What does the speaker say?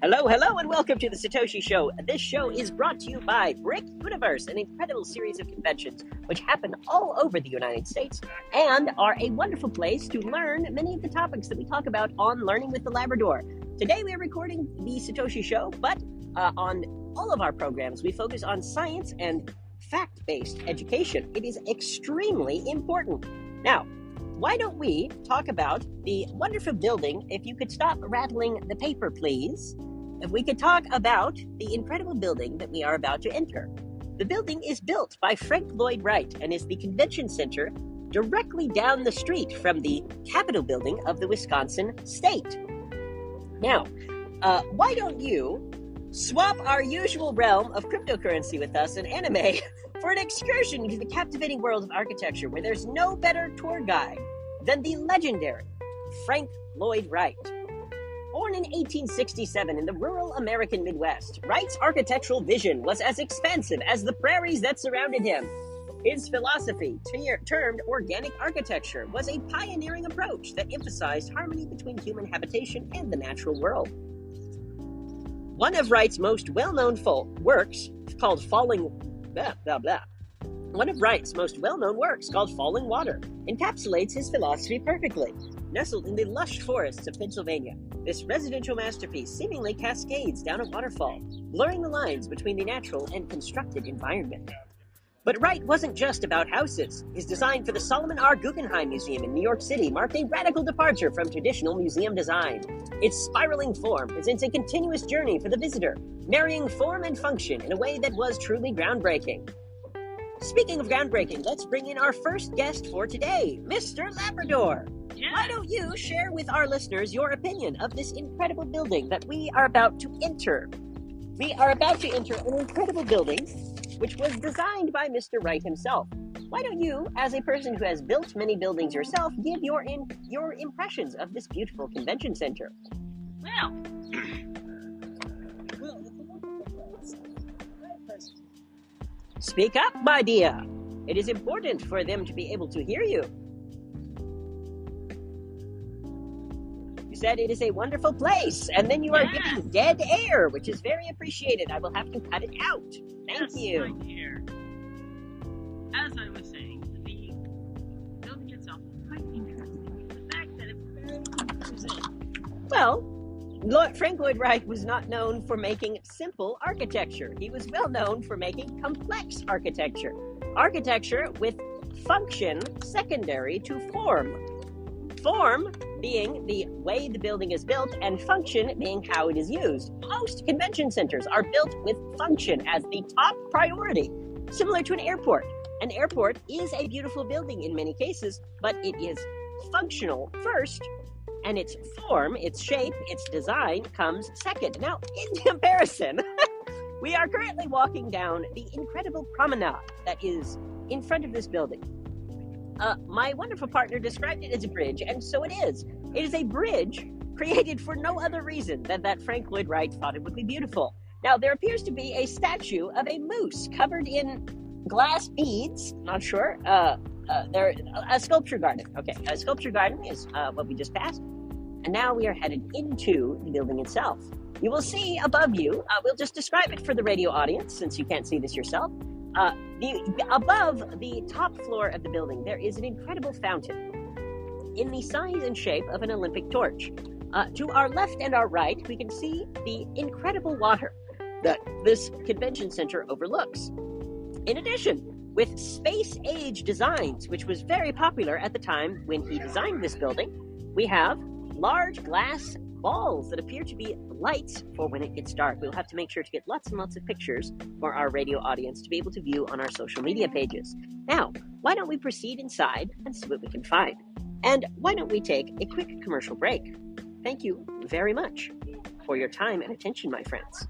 Hello, and welcome to the Satoshi Show. This show is brought to you by Brick Universe, an incredible series of conventions which happen all over the United States and are a wonderful place to learn many of the topics that we talk about on Learning with the Labrador. Today we are recording the Satoshi Show, but on all of our programs we focus on science and fact-based education. It is extremely important. Now, why don't we talk about the wonderful building? If you could stop rattling the paper, please. If we could talk about the incredible building that we are about to enter. The building is built by Frank Lloyd Wright and is the convention center directly down the street from the Capitol building of the Wisconsin state. Now, why don't you swap our usual realm of cryptocurrency with us and anime for an excursion into the captivating world of architecture where there's no better tour guide than the legendary Frank Lloyd Wright. Born in 1867 in the rural American Midwest, Wright's architectural vision was as expansive as the prairies that surrounded him. His philosophy, termed organic architecture, was a pioneering approach that emphasized harmony between human habitation and the natural world. One of Wright's most well-known works, called Fallingwater, encapsulates his philosophy perfectly. Nestled in the lush forests of Pennsylvania, this residential masterpiece seemingly cascades down a waterfall, blurring the lines between the natural and constructed environment. But Wright wasn't just about houses. His design for the Solomon R. Guggenheim Museum in New York City marked a radical departure from traditional museum design. Its spiraling form presents a continuous journey for the visitor, marrying form and function in a way that was truly groundbreaking. Speaking of groundbreaking, let's bring in our first guest for today, Mr. Labrador. Yeah. Why don't you share with our listeners your opinion of this incredible building that we are about to enter? We are about to enter an incredible building which was designed by Mr. Wright himself. Why don't you, as a person who has built many buildings yourself, give your impressions of this beautiful convention center? Well, Speak up, my dear. It is important for them to be able to hear you. You said it is a wonderful place, and then you are giving dead air, which is very appreciated. I will have to cut it out. Thank you. Right here. As I was saying, the building itself is quite interesting. The fact that it's very confusing. Well, Frank Lloyd Wright was not known for making simple architecture. He was well known for making complex architecture. Architecture with function secondary to form. Form being the way the building is built and function being how it is used. Most convention centers are built with function as the top priority, similar to an airport. An airport is a beautiful building in many cases, but it is functional first, and its form, its shape, its design comes second. Now, in comparison, we are currently walking down the incredible promenade that is in front of this building. My wonderful partner described it as a bridge, and so it is. It is a bridge created for no other reason than that Frank Lloyd Wright thought it would be beautiful. Now, there appears to be a statue of a moose covered in glass beads. Not sure. A sculpture garden. Okay, a sculpture garden is what we just passed. And now we are headed into the building itself. You will see above you, we'll just describe it for the radio audience, since you can't see this yourself. Above the top floor of the building, there is an incredible fountain in the size and shape of an Olympic torch. To our left and our right, we can see the incredible water that this convention center overlooks. In addition, with space-age designs, which was very popular at the time when he designed this building, we have large glass balls that appear to be lights for when it gets dark. We'll have to make sure to get lots and lots of pictures for our radio audience to be able to view on our social media pages. Now, why don't we proceed inside and see what we can find? And why don't we take a quick commercial break? Thank you very much for your time and attention, my friends.